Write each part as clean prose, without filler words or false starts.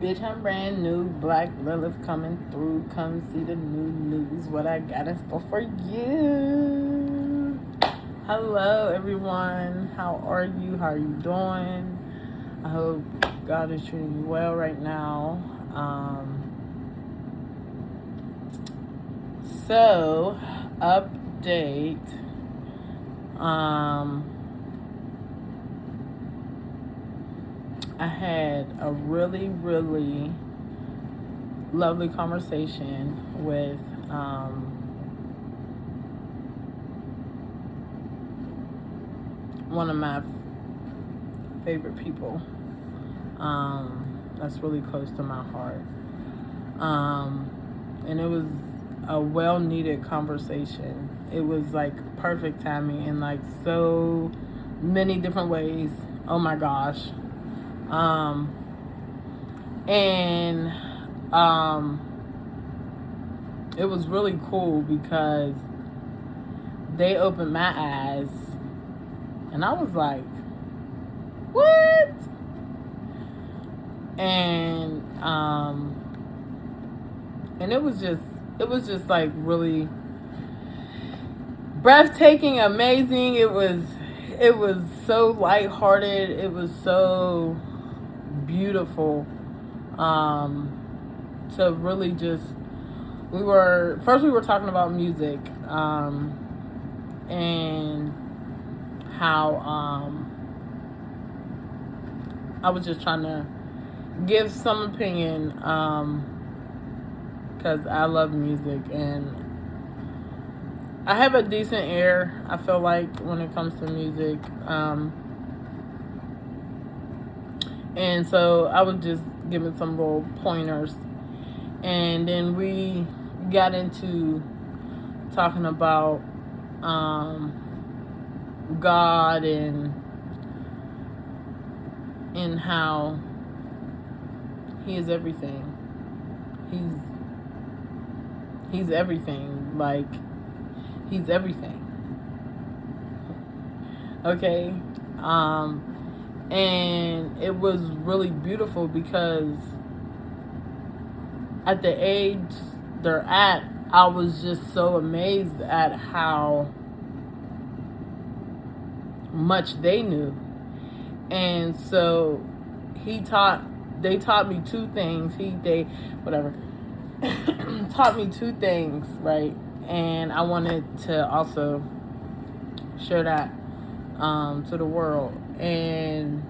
Bitch, I'm brand new. Black Lilith coming through. Come see the new news. What I got in store for you. Hello, everyone. How are you? How are you doing? I hope God is treating you well right now. So, update. I had a really, really lovely conversation with one of my favorite people that's really close to my heart. And it was a well-needed conversation. It was like perfect timing in like so many different ways. Oh my gosh. It was really cool because they opened my eyes and I was like, what? And it was just like really breathtaking, amazing. It was so lighthearted. It was so beautiful. To really just, we were talking about music, and how I was just trying to give some opinion, because I love music and I have a decent ear, I feel like, when it comes to music. And so I was just giving some little pointers. And then we got into talking about God and how He is everything. He's everything. Like, He's everything. Okay? And it was really beautiful because at the age they're at, I was just so amazed at how much they knew. And so they taught me two things. Taught me two things, right? And I wanted to also share that to the world. And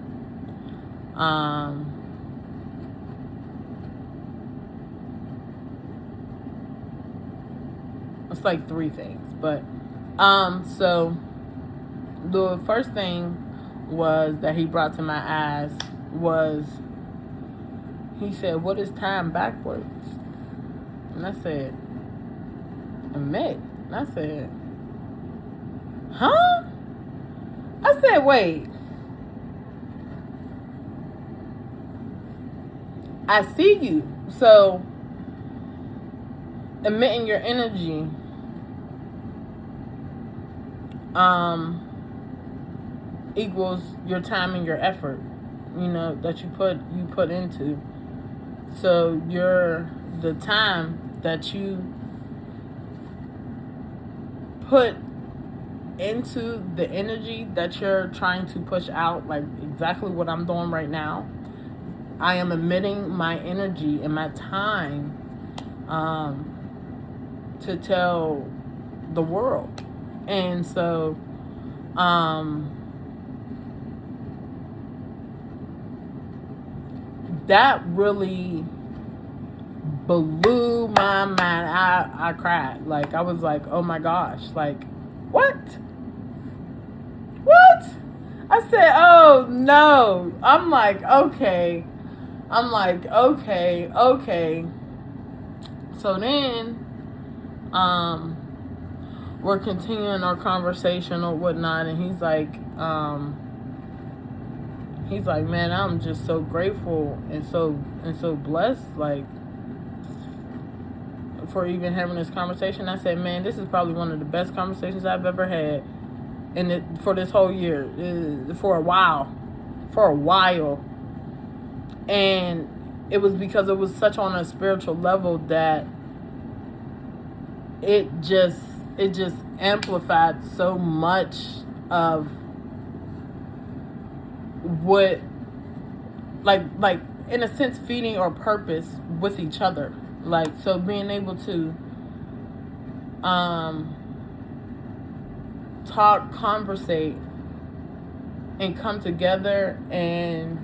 it's like three things, but so the first thing was that he brought to my eyes was, he said, what is time backwards? And I said, Emit. And I said, huh? I said, wait. I see you. So, emitting your energy equals your time and your effort, that you put into. So the time that you put into the energy that you're trying to push out, like exactly what I'm doing right now. I am emitting my energy and my time to tell the world. And so that really blew my mind. I cried. Like, I was like, oh my gosh, like, what? I said, oh no. I'm like, okay. So then, we're continuing our conversation or whatnot, and he's like, man, I'm just so grateful and so blessed, like, for even having this conversation. I said, man, this is probably one of the best conversations I've ever had for this whole year, for a while. And it was because it was such on a spiritual level that it just amplified so much of what, like in a sense, feeding our purpose with each other. Like, so being able to talk, conversate, and come together and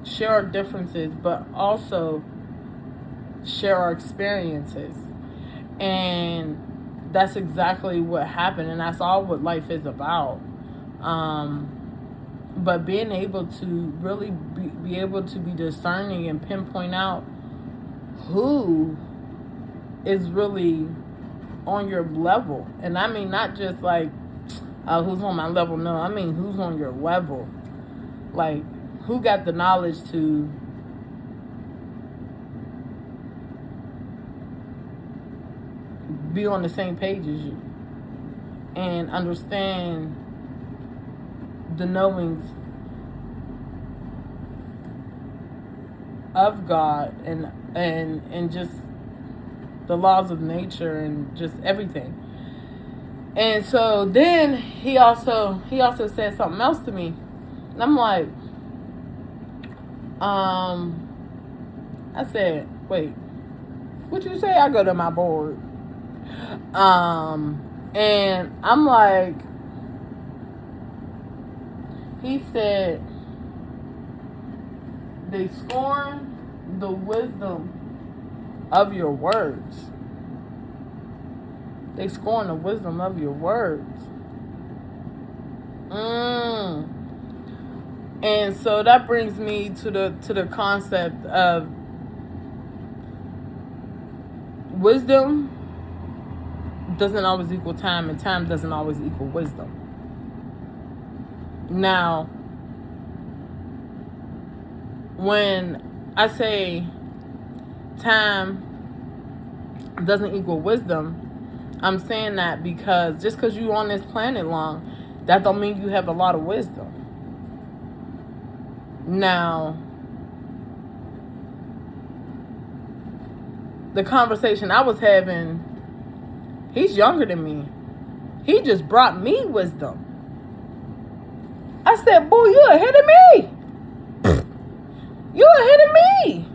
share our differences, but also share our experiences. And that's exactly what happened, and that's all what life is about. But being able to really be able to be discerning and pinpoint out who is really on your level. And I mean, not just like, who's on my level. No, I mean, who's on your level. Like, who got the knowledge to be on the same page as you and understand the knowings of God and just the laws of nature and just everything. And so then he also said something else to me, and I'm like, I said, wait, what you say? I go to my board. And I'm like, he said, they scorn the wisdom of your words. They scorn the wisdom of your words. And so that brings me to the concept of wisdom doesn't always equal time, and time doesn't always equal wisdom. Now, when I say time doesn't equal wisdom, I'm saying that because just because you're on this planet long, that don't mean you have a lot of wisdom. Now, the conversation I was having, he's younger than me. He just brought me wisdom. I said, boy, you ahead of me. You ahead of me.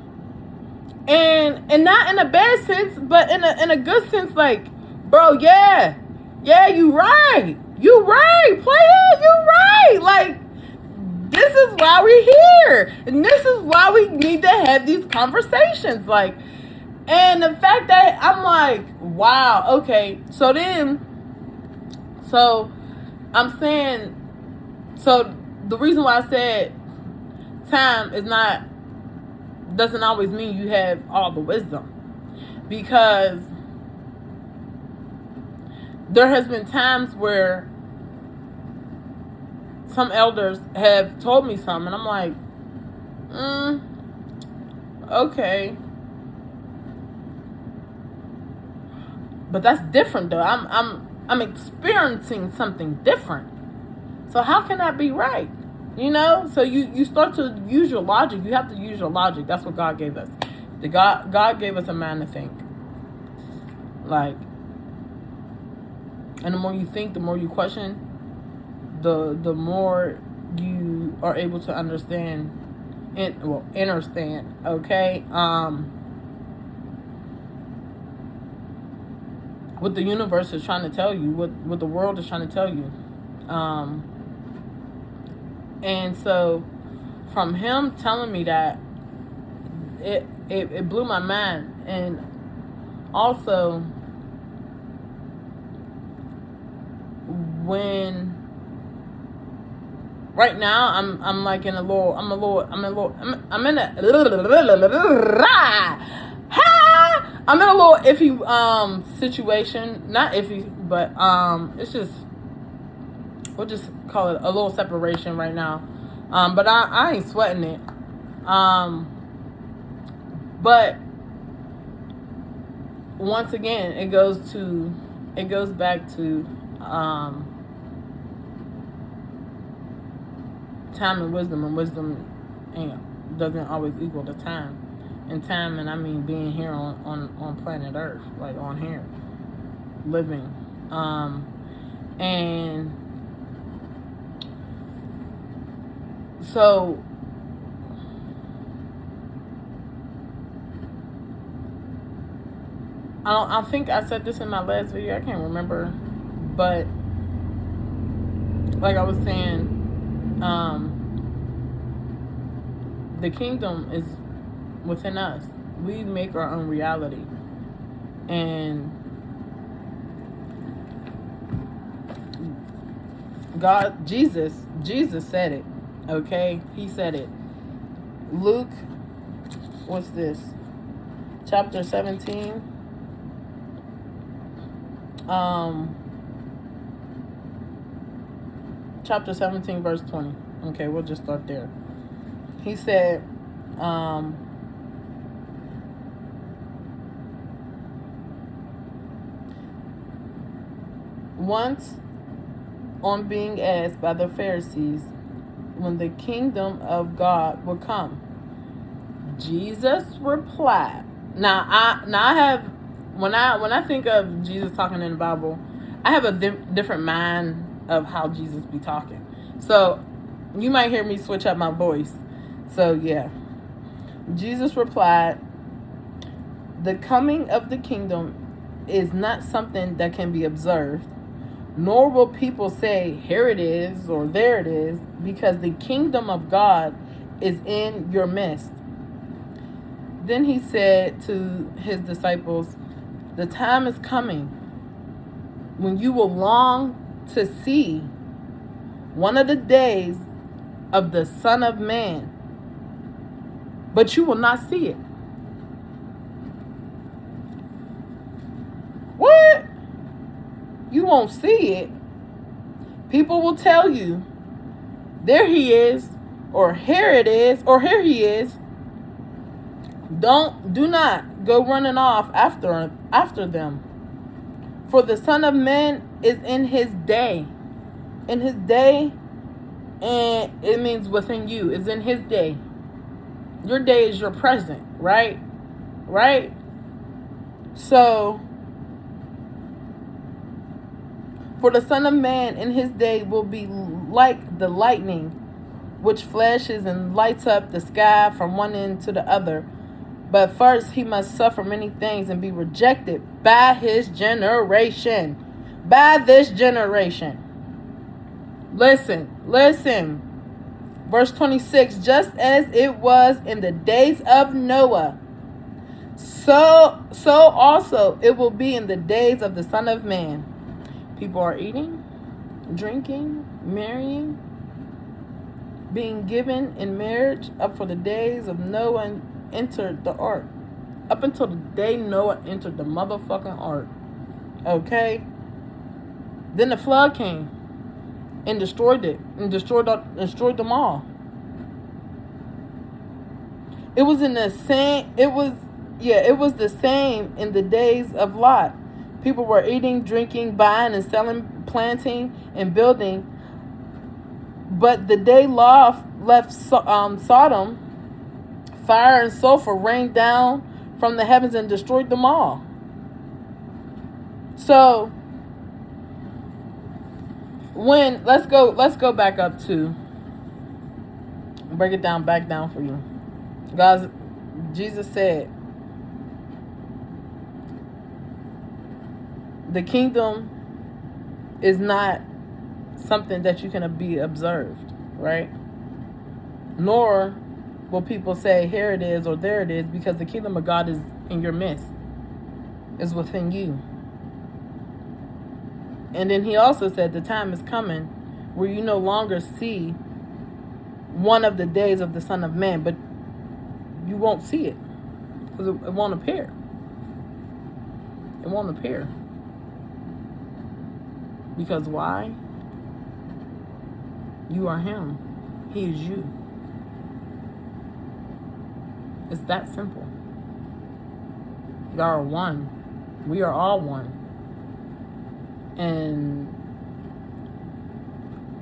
And not in a bad sense, but in a good sense, like, bro, yeah, you right. You right, player, you right. Like, this is why we're here. And this is why we need to have these conversations. Like, and the fact that I'm like, wow, okay. So I'm saying, so the reason why I said time doesn't always mean you have all the wisdom, because there has been times where some elders have told me something, and I'm like, okay, but that's different though. I'm experiencing something different. So how can that be right? You know? So you start to use your logic. You have to use your logic. That's what God gave us. God gave us a mind to think. Like, and the more you think, the more you question, the more you are able to understand understand, okay? What the universe is trying to tell you, what the world is trying to tell you. And so from him telling me that, it blew my mind. And also, when right now I'm like in a little I'm in a little iffy situation. Not iffy, but it's just, we'll just call it a little separation right now. But I ain't sweating it. But once again, it goes back to time and wisdom doesn't always equal to time. And time, and I mean being here on planet Earth, like on here, living. And so I think I said this in my last video. I can't remember, but like I was saying, the kingdom is within us. We make our own reality, and Jesus said it. Okay, he said it. Luke, what's this? Chapter 17. Chapter 17, verse 20. Okay, we'll just start there. He said, once on being asked by the Pharisees when the kingdom of God would come, Jesus replied. Now I have, when I think of Jesus talking in the Bible, I have a different mind of how Jesus be talking. So you might hear me switch up my voice. So yeah. Jesus replied, "The coming of the kingdom is not something that can be observed, nor will people say, 'Here it is,' or 'There it is,' because the kingdom of God is in your midst." Then he said to his disciples, "The time is coming when you will long to see one of the days of the Son of Man, but you will not see it." What? You won't see it? People will tell you, "There he is," or "Here it is," or "Here he is." Do not go running off after them. For the Son of Man is in his day. In his day, and it means within you, is in his day. Your day is your present, right? Right? So, for the Son of Man in his day will be like the lightning, which flashes and lights up the sky from one end to the other. But first he must suffer many things and be rejected by his generation. By this generation. Listen. Verse 26, just as it was in the days of Noah, so also it will be in the days of the Son of Man. People are eating, drinking, marrying, being given in marriage up for the days of Noah entered the ark. Up until the day Noah entered the motherfucking ark. Okay? Then the flood came and destroyed it. And destroyed them all. It was the same in the days of Lot. People were eating, drinking, buying and selling, planting and building. But the day Lot left Sodom, fire and sulfur rained down from the heavens and destroyed them all. So let's go back up to break it down back down for you. Guys, Jesus said the kingdom is not something that you can be observed, right? Nor will people say, "Here it is," or "There it is," because the kingdom of God is in your midst, is within you. And then he also said the time is coming where you no longer see one of the days of the Son of Man, but you won't see it because it won't appear. It won't appear. Because why? You are him. He is you. It's that simple. You are one. We are all one. And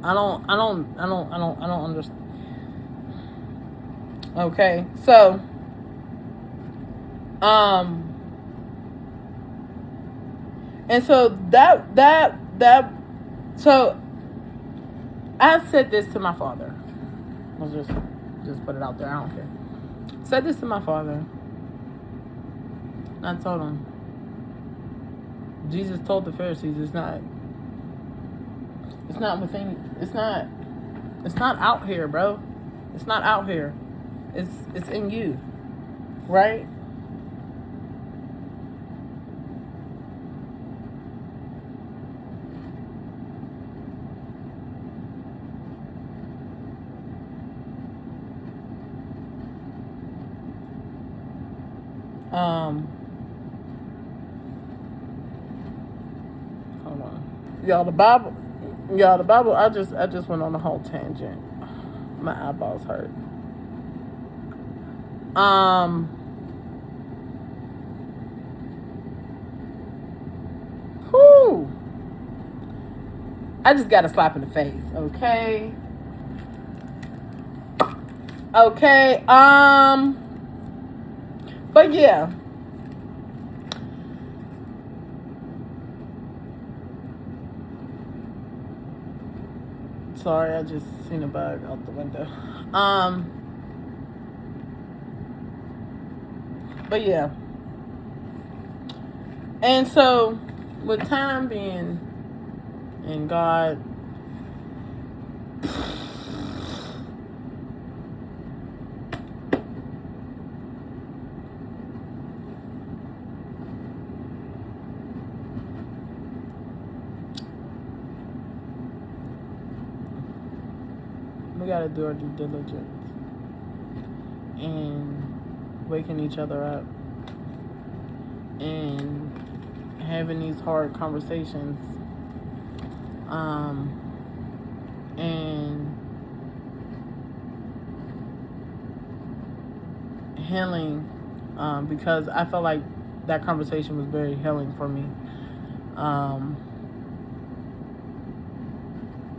I don't understand. Okay, so and so that so I said this to my father. I'll just put it out there. I don't care. Said this to my father. And I told him, Jesus told the Pharisees, it's not within. It's not out here, bro. It's not out here. It's in you, right? Hold on, y'all. The Bible. I just went on a whole tangent. My eyeballs hurt. Whew. I just got a slap in the face. Okay. Okay. But yeah. Sorry, I just seen a bug out the window. But yeah. And so, with time being in God, we gotta do our due diligence and waking each other up and having these hard conversations, and healing, because I felt like that conversation was very healing for me,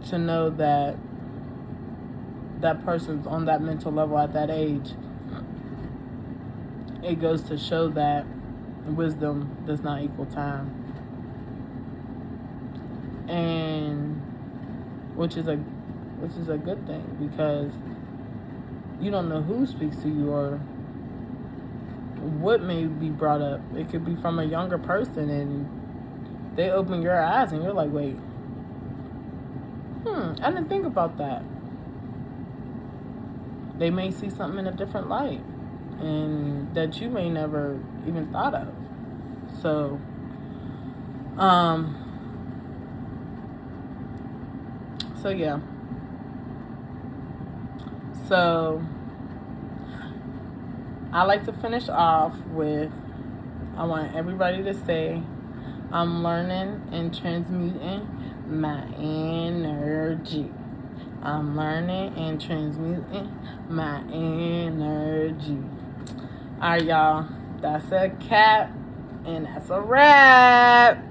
to know that that person's on that mental level at that age. It goes to show that wisdom does not equal time, and which is a good thing, because you don't know who speaks to you or what may be brought up. It could be from a younger person, and they open your eyes, and you're like, wait, I didn't think about that. They may see something in a different light, and that you may never even thought of. So, so yeah. So, I like to finish off with, I want everybody to say, I'm learning and transmuting my energy. I'm learning and transmuting my energy. All right, y'all. That's a cap, and that's a wrap.